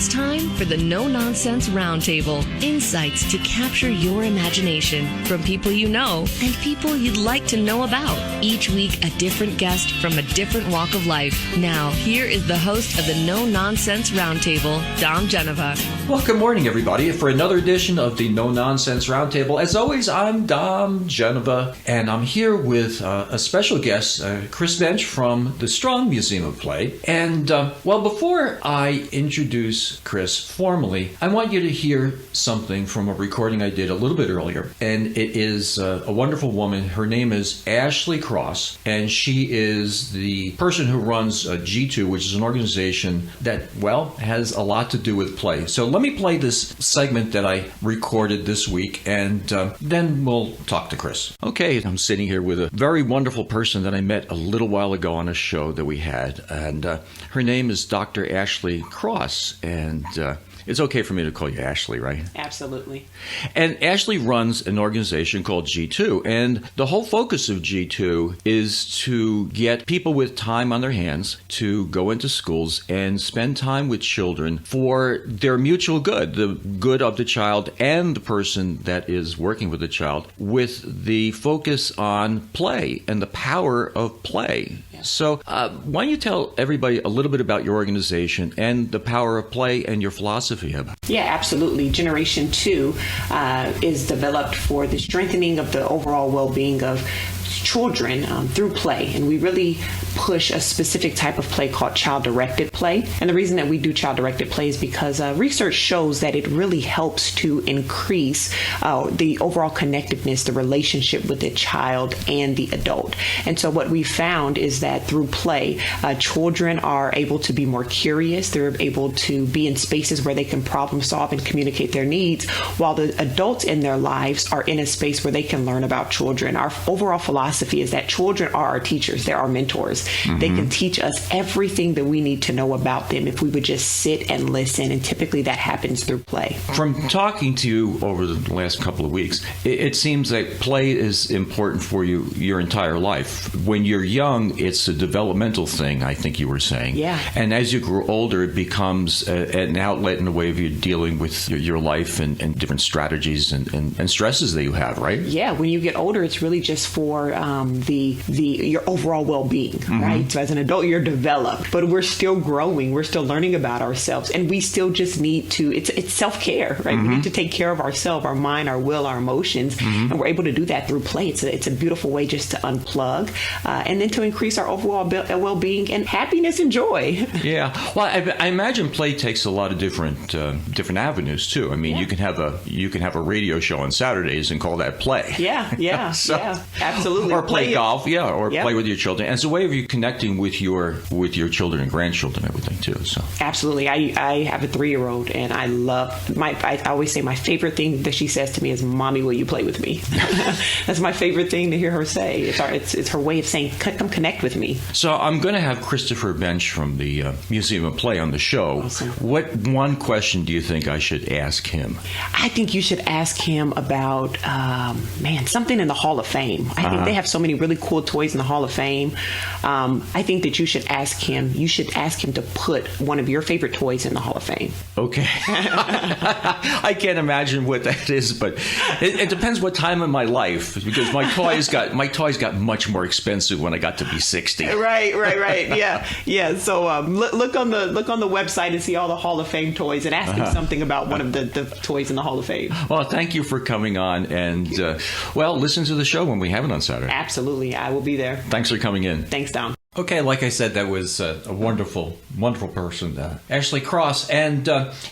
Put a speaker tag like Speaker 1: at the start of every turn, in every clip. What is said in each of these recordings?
Speaker 1: It's time for the No Nonsense Roundtable. Insights to capture your imagination from people you know and people you'd like to know about. Each week, a different guest from a different walk of life. Now, here is the host of the No Nonsense Roundtable, Dom Genova.
Speaker 2: Well, good morning, everybody, for another edition of the No Nonsense Roundtable. As always, I'm Dom Genova, and I'm here with a special guest, Chris Bensch from the Strong Museum of Play. And, before I introduce Chris formally, I want you to hear something from a recording I did a little bit earlier. And it is a wonderful woman. Her name is Ashley Cross, and she is the person who runs G2, which is an organization that, has a lot to do with play. So let me play this segment that I recorded this week, and then we'll talk to Chris. Okay, I'm sitting here with a very wonderful person that I met a little while ago on a show that we had, and her name is Dr. Ashley Cross, and it's okay for me to call you Ashley, right?
Speaker 3: Absolutely.
Speaker 2: And Ashley runs an organization called G2, and the whole focus of G2 is to get people with time on their hands to go into schools and spend time with children for their mutual good, the good of the child and the person that is working with the child, with the focus on play and the power of play. So why don't you tell everybody a little bit about your organization and the power of play and your philosophy of it?
Speaker 3: Yeah, absolutely. Generation 2 is developed for the strengthening of the overall well-being of children through play, and we really push a specific type of play called child-directed play. And the reason that we do child-directed play is because research shows that it really helps to increase the overall connectiveness, the relationship with the child and the adult. And so what we found is that through play, children are able to be more curious. They're able to be in spaces where they can problem solve and communicate their needs, while the adults in their lives are in a space where they can learn about children. Our overall philosophy is that children are our teachers. They're our mentors. Mm-hmm. They can teach us everything that we need to know about them if we would just sit and listen. And typically that happens through play.
Speaker 2: From talking to you over the last couple of weeks, it seems that play is important for you your entire life. When you're young, it's a developmental thing, I think you were saying.
Speaker 3: Yeah.
Speaker 2: And as you grow older, it becomes an outlet in a way of you dealing with your life and different strategies and stresses that you have, right?
Speaker 3: Yeah. When you get older, it's really just for your overall well-being, mm-hmm. right? So as an adult, you're developed, but we're still growing. We're still learning about ourselves, and we still just need to. It's self-care, right? Mm-hmm. We need to take care of ourselves, our mind, our will, our emotions, mm-hmm. and we're able to do that through play. It's a beautiful way just to unplug, and then to increase our overall well-being and happiness and joy.
Speaker 2: Yeah. Well, I imagine play takes a lot of different avenues too. I mean,
Speaker 3: yeah.
Speaker 2: you can have a radio show on Saturdays and call that play.
Speaker 3: Yeah. Yeah.
Speaker 2: So,
Speaker 3: yeah. Absolutely.
Speaker 2: Or play golf, or play with your children. And it's a way of you connecting with your children and grandchildren and everything too. So
Speaker 3: absolutely. I have a 3-year-old, and I love I always say my favorite thing that she says to me is, "Mommy, will you play with me?" That's my favorite thing to hear her say. It's her way of saying, "Come connect with me."
Speaker 2: So I'm going to have Christopher Bensch from the Museum of Play on the show.
Speaker 3: Awesome.
Speaker 2: What one question do you think I should ask him?
Speaker 3: I think you should ask him about something in the Hall of Fame. I think they have so many really cool toys in the Hall of Fame. I think that you should ask him to put one of your favorite toys in the Hall of Fame.
Speaker 2: Okay. I can't imagine what that is, but it depends what time in my life, because my toys got much more expensive when I got to be 60.
Speaker 3: Right. Yeah. So look on the website and see all the Hall of Fame toys, and ask him something about one of the toys in the Hall of Fame.
Speaker 2: Well, thank you for coming on, and listen to the show when we have it on Saturday.
Speaker 3: Absolutely. I will be there.
Speaker 2: Thanks for coming in.
Speaker 3: Thanks, Dom.
Speaker 2: Okay, like I said, that was a wonderful, wonderful person, Ashley Cross. And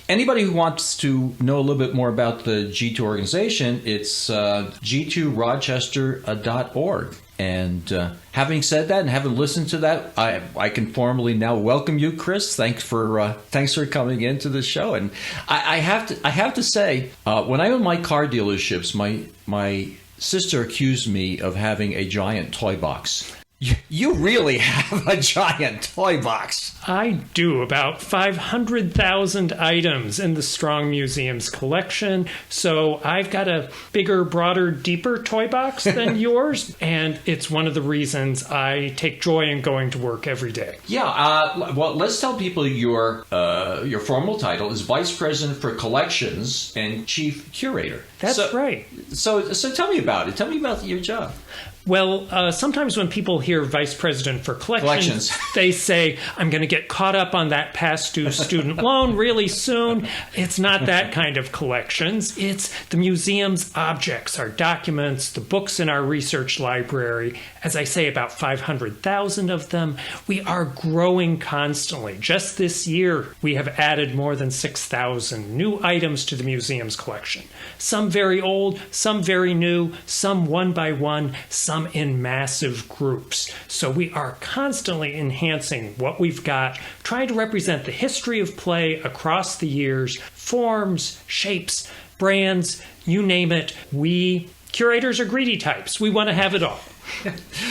Speaker 2: anybody who wants to know a little bit more about the G2 organization, it's g2rochester.org. And having said that, and having listened to that, I can formally now welcome you, Chris. Thanks for coming into the show. And I have to say, when I'm in my car dealerships, my sister accused me of having a giant toy box. You really have a giant toy box.
Speaker 4: I do, about 500,000 items in the Strong Museum's collection. So I've got a bigger, broader, deeper toy box than yours. And it's one of the reasons I take joy in going to work every day.
Speaker 2: Yeah, well, let's tell people your formal title is Vice President for Collections and Chief Curator.
Speaker 4: That's right.
Speaker 2: So tell me about it. Tell me about your job.
Speaker 4: Well, sometimes when people hear Vice President for Collections, they say, I'm going to get caught up on that past due student loan really soon. It's not that kind of collections. It's the museum's objects, our documents, the books in our research library. As I say, about 500,000 of them. We are growing constantly. Just this year, we have added more than 6,000 new items to the museum's collection. Some very old, some very new, some one by one, some in massive groups. So we are constantly enhancing what we've got, trying to represent the history of play across the years, forms, shapes, brands, you name it. We curators are greedy types. We want to have it all.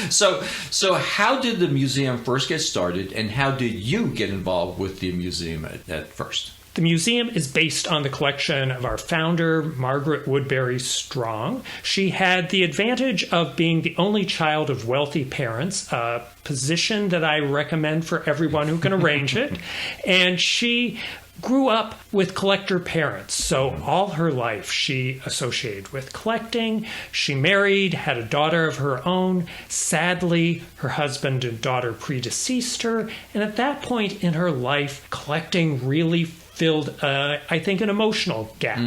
Speaker 2: So how did the museum first get started, and how did you get involved with the museum at first?
Speaker 4: The museum is based on the collection of our founder, Margaret Woodbury Strong. She had the advantage of being the only child of wealthy parents, a position that I recommend for everyone who can arrange it. And she grew up with collector parents, so all her life she associated with collecting. She married, had a daughter of her own. Sadly, her husband and daughter predeceased her, and at that point in her life, collecting really filled, I think, an emotional gap.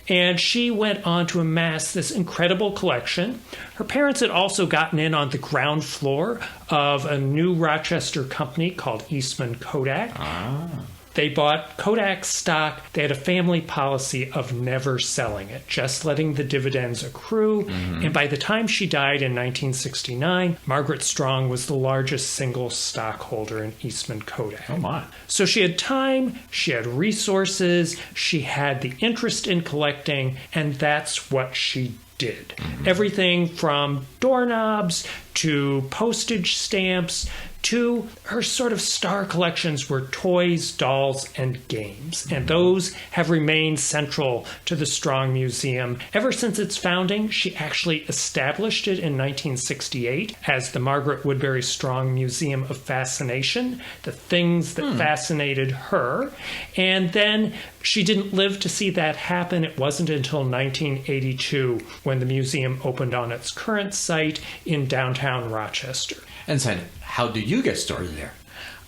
Speaker 4: And she went on to amass this incredible collection. Her parents had also gotten in on the ground floor of a new Rochester company called Eastman Kodak. They bought Kodak stock. They had a family policy of never selling it, just letting the dividends accrue. And by the time she died in 1969, Margaret Strong was the largest single stockholder in Eastman Kodak.
Speaker 2: Oh, my.
Speaker 4: So she had time, she had resources, she had the interest in collecting, and that's what she did. Everything from doorknobs to postage stamps to her sort of star collections were toys, dolls, and games. And those have remained central to the Strong Museum. Ever since its founding, she actually established it in 1968 as the Margaret Woodbury Strong Museum of Fascination, the things that fascinated her. And then she didn't live to see that happen. It wasn't until 1982 when the museum opened on its current site in downtown Rochester.
Speaker 2: And so, how did you get started there?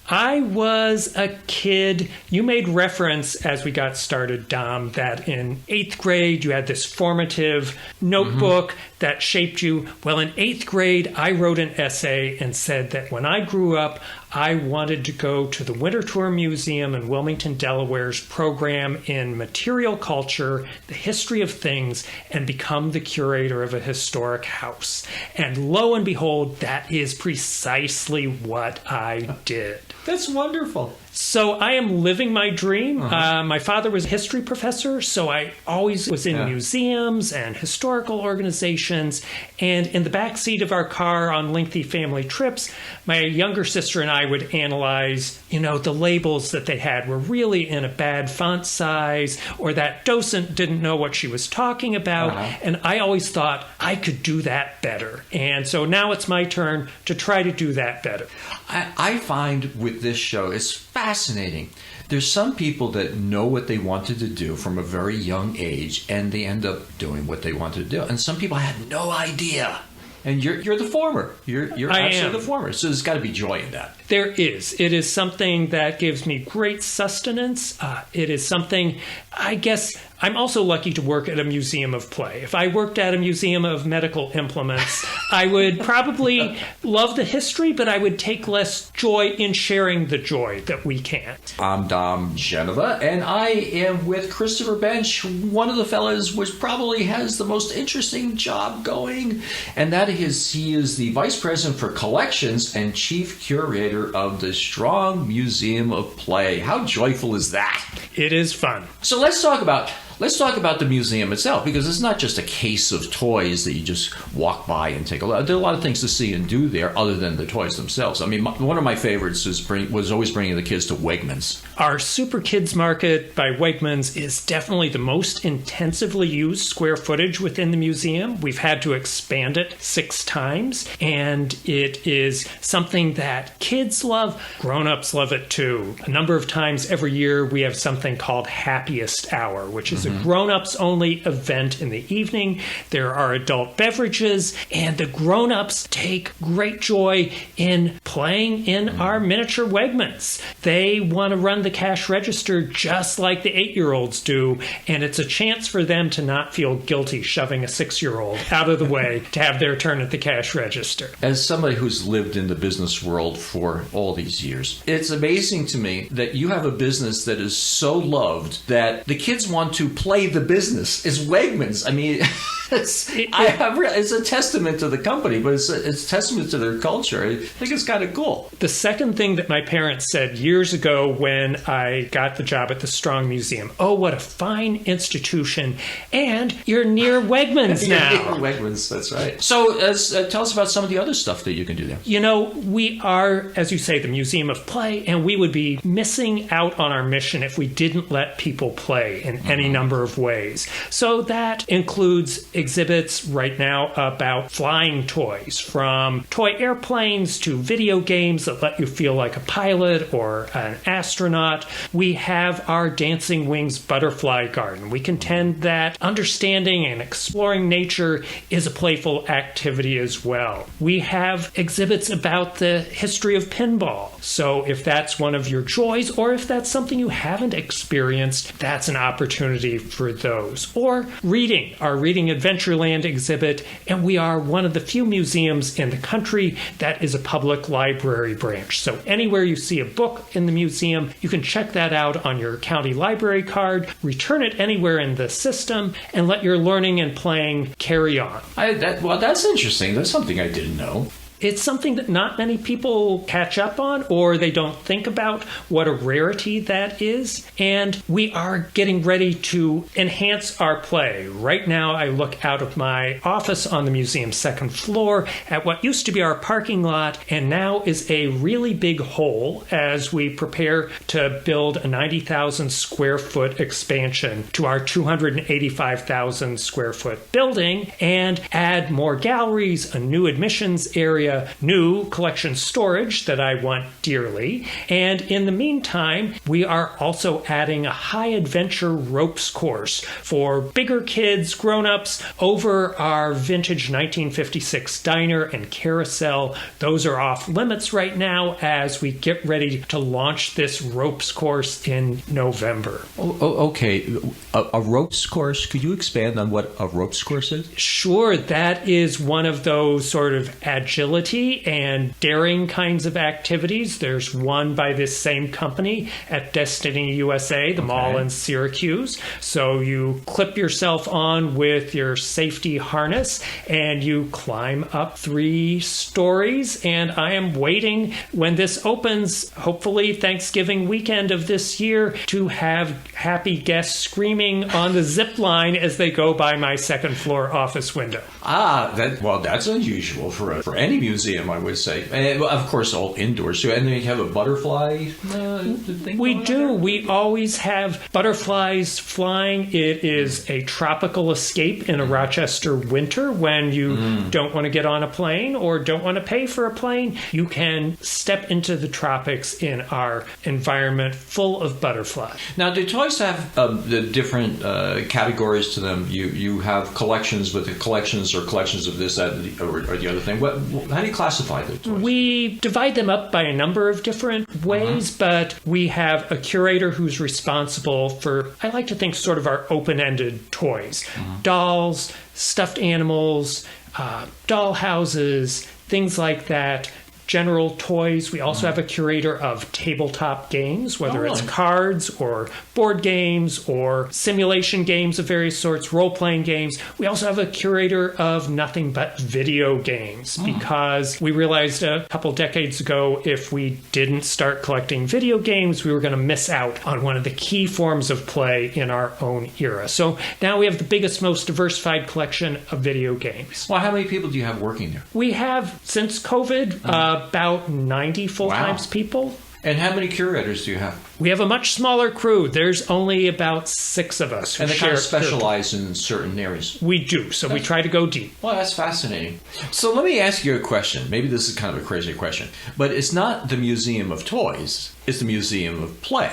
Speaker 4: I was a kid. You made reference as we got started, Dom, that in 8th grade you had this formative notebook that shaped you. Well, in 8th grade, I wrote an essay and said that when I grew up, I wanted to go to the Winter Tour Museum in Wilmington, Delaware's program in material culture, the history of things, and become the curator of a historic house. And lo and behold, that is precisely what I did.
Speaker 2: That's wonderful.
Speaker 4: So I am living my dream. My father was a history professor, so I always was in museums and historical organizations. And in the back seat of our car on lengthy family trips, my younger sister and I would analyze, the labels that they had were really in a bad font size, or that docent didn't know what she was talking about. And I always thought I could do that better. And so now it's my turn to try to do that better.
Speaker 2: I find with this show, it's fascinating. There's some people that know what they wanted to do from a very young age, and they end up doing what they wanted to do. And some people had no idea. And you're the former. You're actually the former. So there's got to be joy in that.
Speaker 4: There is. It is something that gives me great sustenance. It is something, I guess, I'm also lucky to work at a museum of play. If I worked at a museum of medical implements, I would probably love the history, but I would take less joy in sharing the joy that we can't.
Speaker 2: I'm Dom Genova, and I am with Christopher Bensch, one of the fellas which probably has the most interesting job going, and that is he is the Vice President for Collections and Chief Curator of the Strong Museum of Play. How joyful is that?
Speaker 4: It is fun.
Speaker 2: So let's talk about Let's talk about the museum itself, because it's not just a case of toys that you just walk by and take a look. There are a lot of things to see and do there other than the toys themselves. I mean, one of my favorites was always bringing the kids to Wegmans.
Speaker 4: Our Super Kids Market by Wegmans is definitely the most intensively used square footage within the museum. We've had to expand it 6 times, and it is something that kids love. Grown-ups love it too. A number of times every year we have something called Happiest Hour, which is a grown-ups only event in the evening. There are adult beverages, and the grown-ups take great joy in playing in our miniature Wegmans. They want to run the cash register just like the 8-year-olds do, and it's a chance for them to not feel guilty shoving a 6-year-old out of the way to have their turn at the cash register.
Speaker 2: As somebody who's lived in the business world for all these years, it's amazing to me that you have a business that is so loved that the kids want to play the business. It's Wegmans. I mean, it's a testament to the company, but it's a testament to their culture. I think it's kind of cool.
Speaker 4: The second thing that my parents said years ago when I got the job at the Strong Museum, oh, what a fine institution, and you're near Wegmans now.
Speaker 2: You're near Wegmans, that's right. So tell us about some of the other stuff that you can do there.
Speaker 4: You know, we are, as you say, the Museum of Play, and we would be missing out on our mission if we didn't let people play in any number of ways. So that includes exhibits right now about flying toys, from toy airplanes to video games that let you feel like a pilot or an astronaut. We have our Dancing Wings Butterfly Garden. We contend that understanding and exploring nature is a playful activity as well. We have exhibits about the history of pinball. So if that's one of your joys, or if that's something you haven't experienced, that's an opportunity for those. Or reading, our Reading Adventureland exhibit, and we are one of the few museums in the country that is a public library branch. So anywhere you see a book in the museum, you can check that out on your county library card, return it anywhere in the system, and let your learning and playing carry on.
Speaker 2: Well, that's interesting. That's something I didn't know.
Speaker 4: It's something that not many people catch up on, or they don't think about what a rarity that is. And we are getting ready to enhance our play. Right now, I look out of my office on the museum's second floor at what used to be our parking lot and now is a really big hole as we prepare to build a 90,000 square foot expansion to our 285,000 square foot building and add more galleries, a new admissions area, new collection storage that I want dearly. And in the meantime, we are also adding a high adventure ropes course for bigger kids, grown-ups, over our vintage 1956 diner and carousel. Those are off limits right now as we get ready to launch this ropes course in November.
Speaker 2: Okay. A ropes course, could you expand on what a ropes course is?
Speaker 4: Sure. That is one of those sort of agility and daring kinds of activities. There's one by this same company at Destiny USA, the mall in Syracuse. So you clip yourself on with your safety harness and you climb up 3 stories. And I am waiting when this opens, hopefully Thanksgiving weekend of this year, to have happy guests screaming on the zip line as they go by my second floor office window.
Speaker 2: That's unusual for any museum, I would say. And, well, of course, all indoors too. And then you have a butterfly thing.
Speaker 4: We do. We always have butterflies flying. It is a tropical escape in a Rochester winter when you don't want to get on a plane or don't want to pay for a plane. You can step into the tropics in our environment full of butterflies.
Speaker 2: Now, do toys have the different categories to them? You have collections with the collections of this, that, or the other thing. How do you classify the toys?
Speaker 4: We divide them up by a number of different ways, but we have a curator who's responsible for, I like to think, sort of our open-ended toys. Dolls, stuffed animals, doll houses, things like that. general toys. We also have a curator of tabletop games, whether it's cards or board games or simulation games of various sorts, role-playing games. We also have a curator of nothing but video games because we realized a couple decades ago if we didn't start collecting video games, we were going to miss out on one of the key forms of play in our own era. So now we have the biggest, most diversified collection of video games.
Speaker 2: Well, how many people do you have working there?
Speaker 4: We have, since COVID, about 90 full-time people.
Speaker 2: And how many curators do you have?
Speaker 4: We have a much smaller crew. There's only about 6 of us.
Speaker 2: And they kind of specialize in certain areas.
Speaker 4: We do, so we try to go deep.
Speaker 2: Well, that's fascinating. So let me ask you a question. Maybe this is kind of a crazy question, but it's not the Museum of Toys. It's the Museum of Play.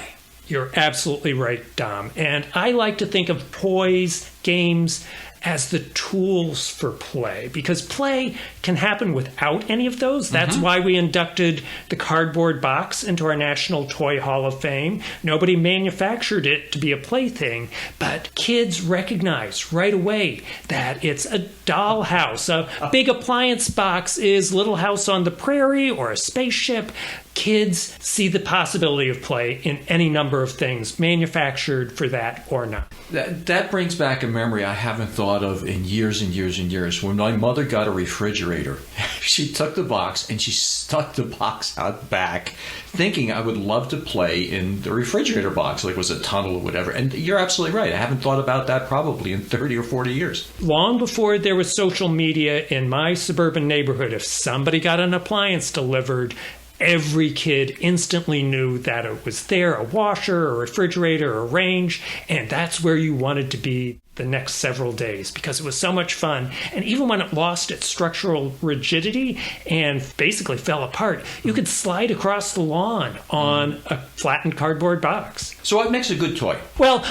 Speaker 4: You're absolutely right, Dom. And I like to think of toys, games, as the tools for play, because play can happen without any of those. That's why we inducted the cardboard box into our National Toy Hall of Fame. Nobody manufactured it to be a plaything, but kids recognize right away that it's a dollhouse. A big appliance box is Little House on the Prairie or a spaceship. Kids see the possibility of play in any number of things, manufactured for that or not.
Speaker 2: That brings back a memory I haven't thought of in years and years and years. When my mother got a refrigerator, she took the box and she stuck the box out back, thinking I would love to play in the refrigerator box, like it was a tunnel or whatever. And you're absolutely right. I haven't thought about that probably in 30 or 40 years.
Speaker 4: Long before there was social media in my suburban neighborhood, if somebody got an appliance delivered, every kid instantly knew that it was there, a washer, a refrigerator, a range, and that's where you wanted to be the next several days because it was so much fun. And even when it lost its structural rigidity and basically fell apart, you could slide across the lawn on a flattened cardboard box.
Speaker 2: So what makes a good toy?
Speaker 4: Well,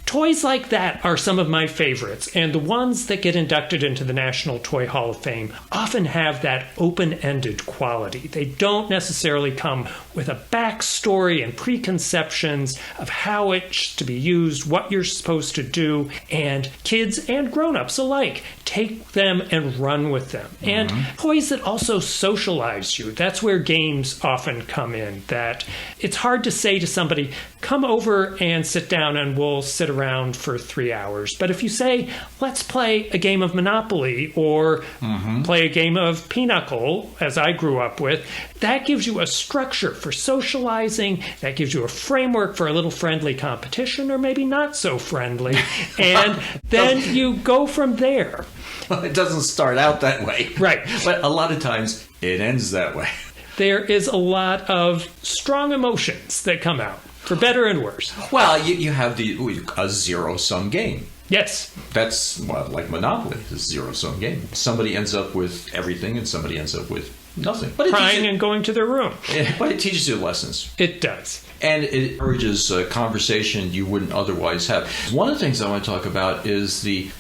Speaker 4: toys like that are some of my favorites, and the ones that get inducted into the National Toy Hall of Fame often have that open-ended quality. They don't necessarily come with a backstory and preconceptions of how it's to be used, what you're supposed to do, and kids and grown-ups alike take them and run with them. And toys that also socialize you. That's where games often come in, that it's hard to say to somebody, come over and sit down and we'll sit around for 3 hours. But if you say, let's play a game of Monopoly or play a game of Pinochle, as I grew up with, that gives you a structure for socializing, that gives you a framework for a little friendly competition, or maybe not so friendly, and then you go from there.
Speaker 2: It doesn't start out that way.
Speaker 4: Right.
Speaker 2: But a lot of times it ends that way.
Speaker 4: There is a lot of strong emotions that come out, for better and worse.
Speaker 2: Well, you have a zero-sum game.
Speaker 4: Yes.
Speaker 2: That's like Monopoly, a zero-sum game. Somebody ends up with everything and somebody ends up with nothing. But
Speaker 4: crying and going to their room.
Speaker 2: But it teaches you lessons.
Speaker 4: It does.
Speaker 2: And it encourages a conversation you wouldn't otherwise have. One of the things I want to talk about is the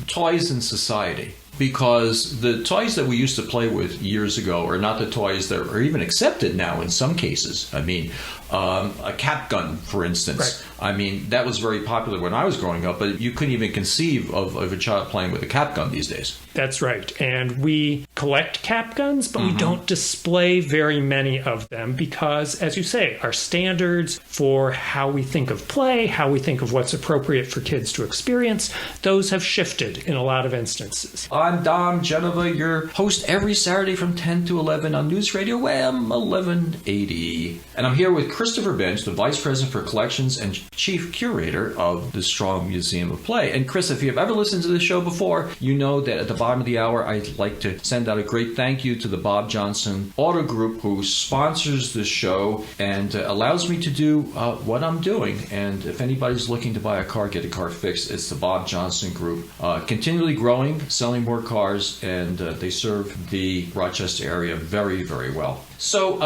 Speaker 2: toys in society. Because the toys that we used to play with years ago are not the toys that are even accepted now in some cases. I mean, a cap gun, for instance.
Speaker 4: Right.
Speaker 2: I mean, that was very popular when I was growing up, but you couldn't even conceive of a child playing with a cap gun these days.
Speaker 4: That's right. And we collect cap guns, but we don't display very many of them because, as you say, our standards for how we think of play, how we think of what's appropriate for kids to experience, those have shifted in a lot of instances.
Speaker 2: I'm Dom Genova, your host every Saturday from 10 to 11 on News Radio AM 1180. And I'm here with Christopher Bensch, the Vice President for Collections and Chief Curator of the Strong Museum of Play. And Chris, if you've ever listened to this show before, you know that at the bottom of the hour, I'd like to send out a great thank you to the Bob Johnson Auto Group, who sponsors this show and allows me to do what I'm doing. And if anybody's looking to buy a car, get a car fixed, it's the Bob Johnson Group. Continually growing, selling more cars, and they serve the Rochester area very, very well. So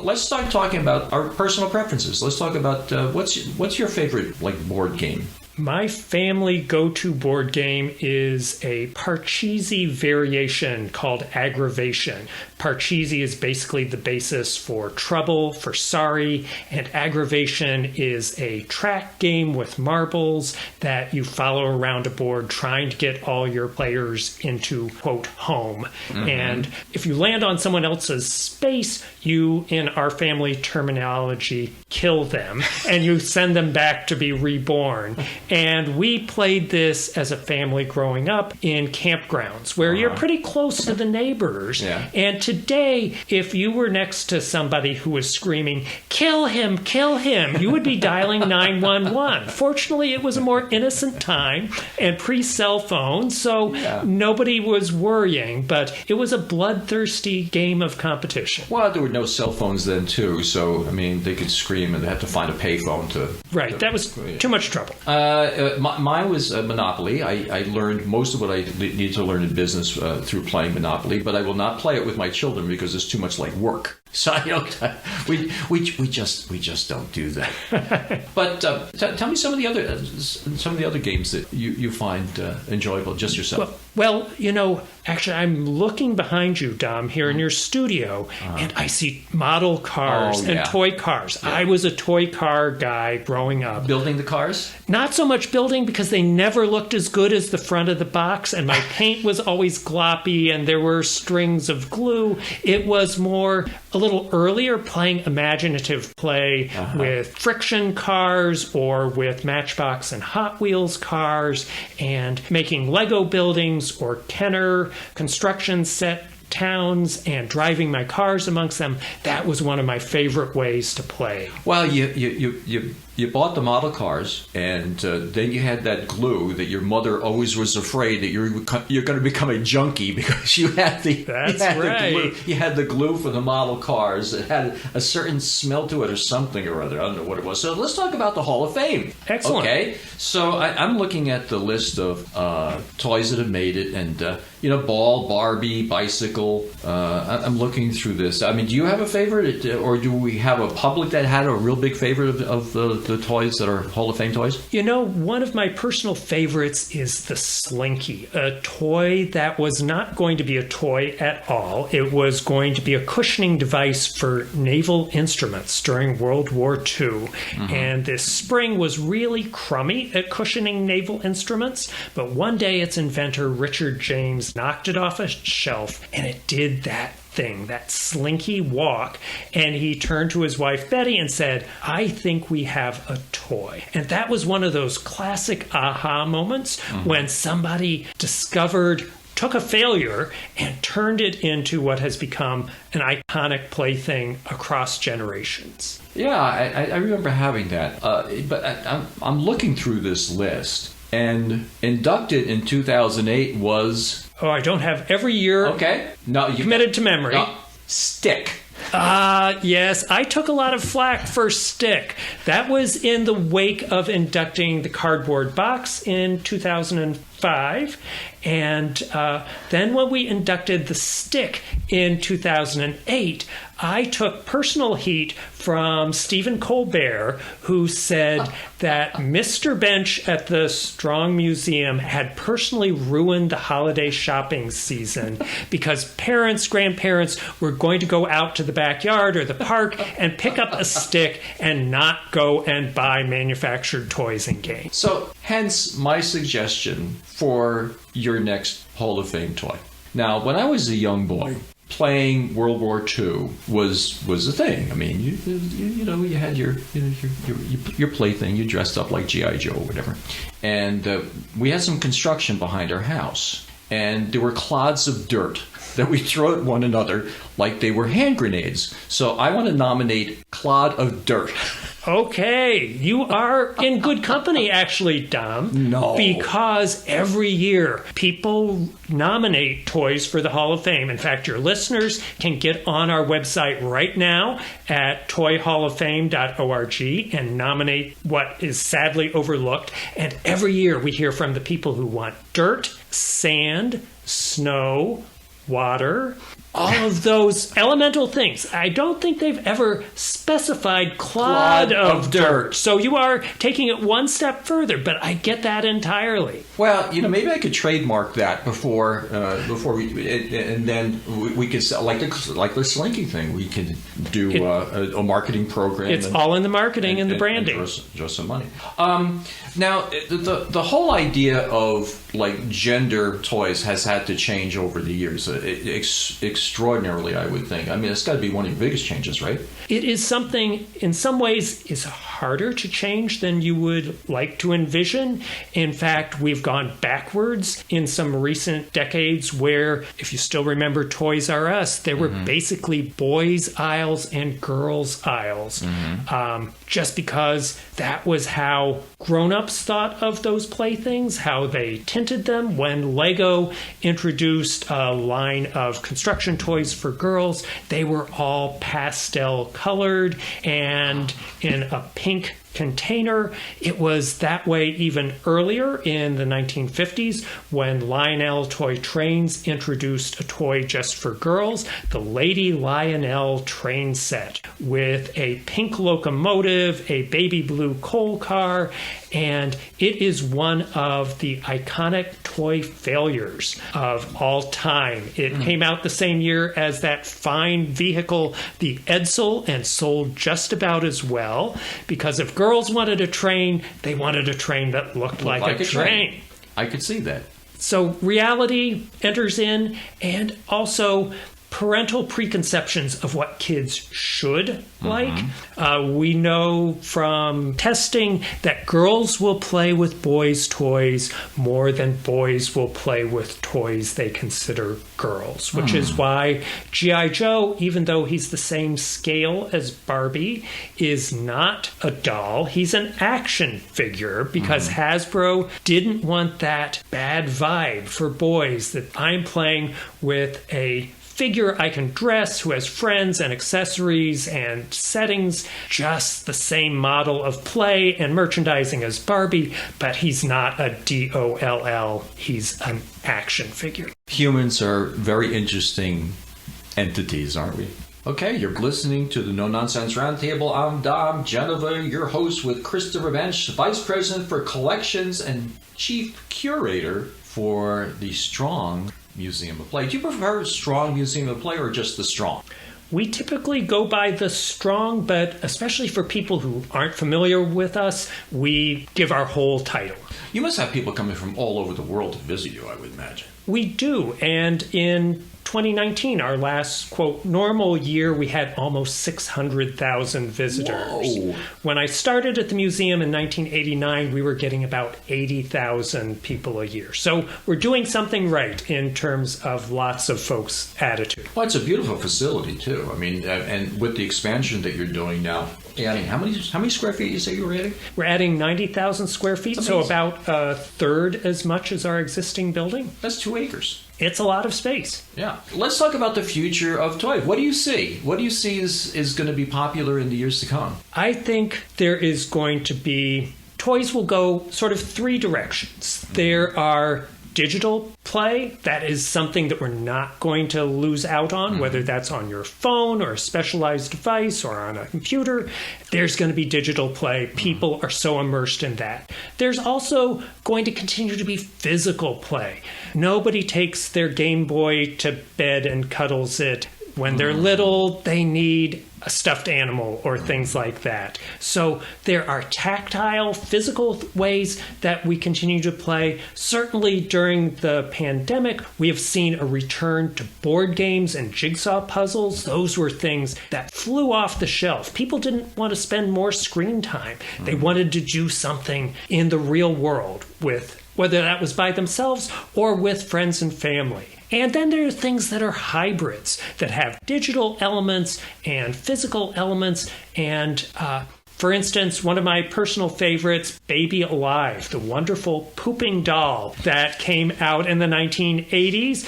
Speaker 2: let's start talking about our personal preferences. Let's talk about what's your favorite board game?
Speaker 4: My family go-to board game is a Parcheesi variation called Aggravation. Parcheesi is basically the basis for Trouble, for Sorry, and Aggravation is a track game with marbles that you follow around a board trying to get all your players into, quote, home. Mm-hmm. And if you land on someone else's space, you, in our family terminology, kill them, and you send them back to be reborn. And we played this as a family growing up in campgrounds where you're pretty close to the neighbors. Yeah. And today, if you were next to somebody who was screaming, kill him, you would be dialing 911. Fortunately, it was a more innocent time and pre-cell phone, so nobody was worrying, but it was a bloodthirsty game of competition.
Speaker 2: Well, there were no cell phones then, too, so, I mean, they could scream and they had to find a payphone to...
Speaker 4: Right, that was too much trouble.
Speaker 2: Mine was Monopoly. I learned most of what I needed to learn in business through playing Monopoly, but I will not play it with my children because it's too much like work. So we just don't do that. But tell me some of the other games that you find enjoyable, just yourself.
Speaker 4: Well, actually, I'm looking behind you, Dom, here in your studio, and I see model cars and toy cars. Yeah. I was a toy car guy growing up.
Speaker 2: Building the cars?
Speaker 4: Not so much building because they never looked as good as the front of the box, and my paint was always gloppy, and there were strings of glue. It was more a little earlier playing imaginative play with friction cars or with Matchbox and Hot Wheels cars and making Lego buildings or Kenner construction set towns and driving my cars amongst them. That was one of my favorite ways to play.
Speaker 2: Well, you bought the model cars, and then you had that glue that your mother always was afraid that you're going to become a junkie because you had the glue. You had the glue for the model cars. It had a certain smell to it or something or other. I don't know what it was. So let's talk about the Hall of Fame.
Speaker 4: Excellent.
Speaker 2: Okay. So I'm looking at the list of toys that have made it, and ball, Barbie, bicycle. I'm looking through this. I mean, do you have a favorite, or do we have a public that had a real big favorite of the toys that are Hall of Fame toys?
Speaker 4: One of my personal favorites is the Slinky, a toy that was not going to be a toy at all. It was going to be a cushioning device for naval instruments during World War II. Mm-hmm. And this spring was really crummy at cushioning naval instruments, but one day its inventor, Richard James, knocked it off a shelf, and it did that slinky walk, and he turned to his wife Betty and said, I think we have a toy. And that was one of those classic aha moments when somebody took a failure and turned it into what has become an iconic plaything across generations.
Speaker 2: Yeah, I remember having that. But I'm looking through this list, and inducted in 2008 was...
Speaker 4: Oh, I don't have every year.
Speaker 2: Okay. No, you
Speaker 4: committed to memory.
Speaker 2: No. Stick.
Speaker 4: Yes, I took a lot of flack for Stick. That was in the wake of inducting the Cardboard Box in 2005. And then when we inducted the Stick in 2008, I took personal heat from Stephen Colbert, who said that Mr. Bensch at the Strong Museum had personally ruined the holiday shopping season because parents, grandparents were going to go out to the backyard or the park and pick up a stick and not go and buy manufactured toys and games.
Speaker 2: So, hence my suggestion for your next Hall of Fame toy. Now, when I was a young boy, playing World War II was a thing. I mean, you had your plaything. You dressed up like G.I. Joe or whatever, and we had some construction behind our house, and there were clods of dirt that we throw at one another like they were hand grenades. So I want to nominate Clod of Dirt.
Speaker 4: Okay, you are in good company, actually, Dom.
Speaker 2: No.
Speaker 4: Because every year people nominate toys for the Hall of Fame. In fact, your listeners can get on our website right now at toyhalloffame.org and nominate what is sadly overlooked. And every year we hear from the people who want dirt, sand, snow, water, all of those elemental things. I don't think they've ever specified clod of dirt. So you are taking it one step further, but I get that entirely.
Speaker 2: Well, maybe I could trademark that before we, and then we could sell like the Slinky thing. We could do a marketing program.
Speaker 4: It's all in the marketing and the branding.
Speaker 2: And draw some money. Now, the whole idea of like gender toys has had to change over the years extraordinarily, I would think. I mean, it's got to be one of the biggest changes, right?
Speaker 4: It is something, in some ways, is harder to change than you would like to envision. In fact, we've gone backwards in some recent decades where, if you still remember Toys R Us, there were basically boys' aisles and girls' aisles. Just because that was how grown-ups thought of those playthings, how they tinted them. When Lego introduced a line of construction toys for girls, they were all pastel colored and in a pink container. It was that way even earlier in the 1950s when Lionel Toy Trains introduced a toy just for girls, the Lady Lionel train set with a pink locomotive, a baby blue coal car, and it is one of the iconic toy failures of all time. It came out the same year as that fine vehicle, the Edsel, and sold just about as well, because if girls wanted a train, they wanted a train that looked like a train.
Speaker 2: I could see that.
Speaker 4: So reality enters in, and also parental preconceptions of what kids should like. We know from testing that girls will play with boys' toys more than boys will play with toys they consider girls, which is why G.I. Joe, even though he's the same scale as Barbie, is not a doll. He's an action figure because Hasbro didn't want that bad vibe for boys that I'm playing with a figure I can dress who has friends and accessories and settings, just the same model of play and merchandising as Barbie, but he's not a DOLL, he's an action figure.
Speaker 2: Humans are very interesting entities, aren't we? Okay, you're listening to the No Nonsense Roundtable. I'm Dom Genova, your host, with Christopher Bensch, Vice President for Collections and Chief Curator for the Strong Museum of Play. Do you prefer Strong Museum of Play or just the Strong?
Speaker 4: We typically go by the Strong, but especially for people who aren't familiar with us, we give our whole title.
Speaker 2: You must have people coming from all over the world to visit you, I would imagine.
Speaker 4: We do, and in 2019, our last, quote, normal year, we had almost 600,000 visitors.
Speaker 2: Whoa.
Speaker 4: When I started at the museum in 1989, we were getting about 80,000 people a year. So we're doing something right in terms of lots of folks' attitude.
Speaker 2: Well, it's a beautiful facility, too. I mean, and with the expansion that you're doing now, adding how many square feet you say you were adding?
Speaker 4: We're adding 90,000 square feet, so about a third as much as our existing building.
Speaker 2: That's 2 acres.
Speaker 4: It's a lot of space.
Speaker 2: Yeah. Let's talk about the future of toys. What do you see? What do you see is going to be popular in the years to come?
Speaker 4: I think there is going to be... Toys will go sort of three directions. There are digital play. That is something that we're not going to lose out on, whether that's on your phone or a specialized device or on a computer. There's going to be digital play. People are so immersed in that. There's also going to continue to be physical play. Nobody takes their Game Boy to bed and cuddles it. When they're little, they need a stuffed animal or things like that. So there are tactile, physical ways that we continue to play. Certainly during the pandemic, we have seen a return to board games and jigsaw puzzles. Those were things that flew off the shelf. People didn't want to spend more screen time. They wanted to do something in the real world with, whether that was by themselves or with friends and family. And then there are things that are hybrids that have digital elements and physical elements, and For instance, one of my personal favorites, Baby Alive, the wonderful pooping doll that came out in the 1980s.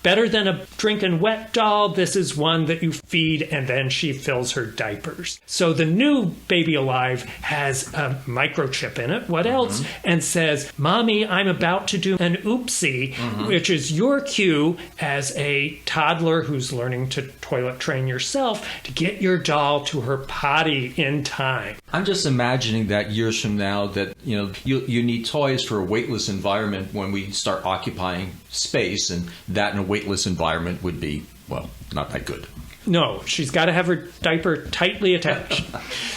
Speaker 4: Better than a drinking wet doll, this is one that you feed and then she fills her diapers. So the new Baby Alive has a microchip in it. What else? And says, Mommy, I'm about to do an oopsie, which is your cue as a toddler who's learning to toilet train yourself to get your doll to her potty in time.
Speaker 2: I'm just imagining that years from now that, you need toys for a weightless environment when we start occupying space, and that in a weightless environment would be, well, not that good.
Speaker 4: No, she's got to have her diaper tightly attached.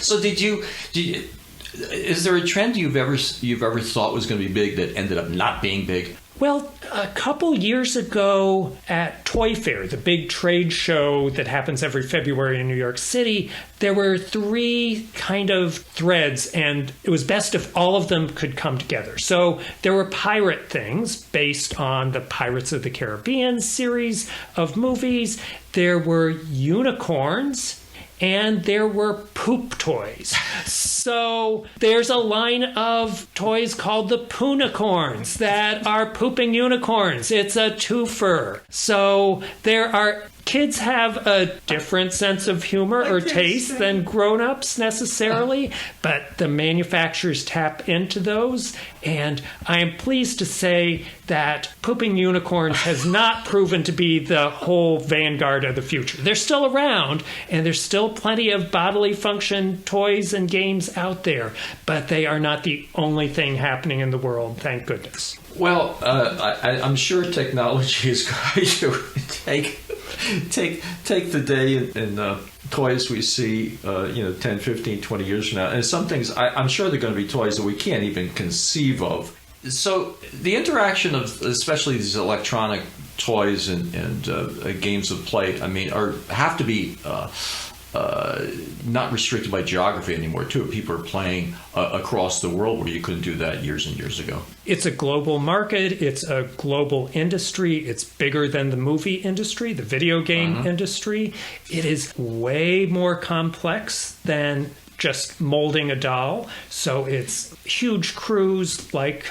Speaker 2: So is there a trend you've ever thought was going to be big that ended up not being big?
Speaker 4: Well, a couple years ago at Toy Fair, the big trade show that happens every February in New York City, there were 3 kind of threads, and it was best if all of them could come together. So there were pirate things based on the Pirates of the Caribbean series of movies. There were unicorns. And there were poop toys. So there's a line of toys called the Poonicorns that are pooping unicorns. It's a twofer. So kids have a different sense of humor or taste than grown-ups necessarily, but the manufacturers tap into those. And I am pleased to say that pooping unicorns has not proven to be the whole vanguard of the future. They're still around, and there's still plenty of bodily function toys and games out there, but they are not the only thing happening in the world, thank goodness.
Speaker 2: Well, I'm sure technology is going to take the day in toys we see 10, 15, 20 years from now. And some things, I'm sure they're going to be toys that we can't even conceive of. So the interaction of especially these electronic toys and games of play, have to be not restricted by geography anymore, too. People are playing across the world where you couldn't do that years and years ago.
Speaker 4: It's a global market. It's a global industry. It's bigger than the movie industry, the video game industry. It is way more complex than just molding a doll. So it's huge crews like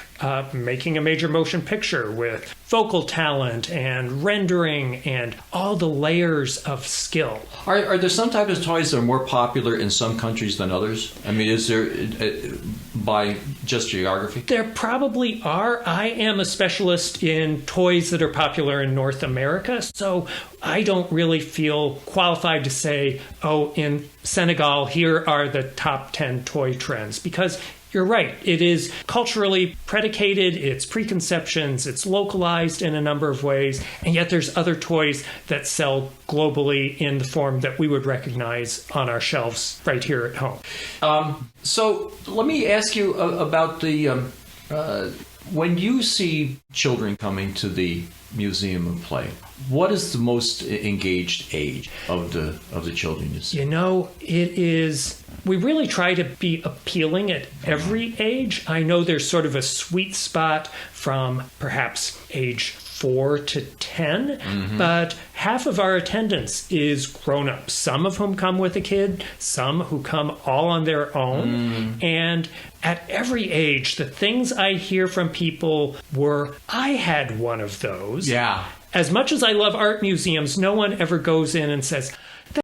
Speaker 4: making a major motion picture with vocal talent and rendering and all the layers of skill.
Speaker 2: Are there some types of toys that are more popular in some countries than others? Is there by just geography?
Speaker 4: There probably are. I am a specialist in toys that are popular in North America, so I don't really feel qualified to say, in Senegal, here are the top 10 toy trends, because you're right. It is culturally predicated, it's preconceptions, it's localized in a number of ways, and yet there's other toys that sell globally in the form that we would recognize on our shelves right here at home.
Speaker 2: So let me ask you about the when you see children coming to the Museum of Play, what is the most engaged age of the children you see?
Speaker 4: It is. We really try to be appealing at every age. I know there's sort of a sweet spot from perhaps age 4 to 10, but half of our attendance is grown-ups, some of whom come with a kid, some who come all on their own. And at every age, the things I hear from people were, I had one of those.
Speaker 2: Yeah.
Speaker 4: As much as I love art museums, no one ever goes in and says,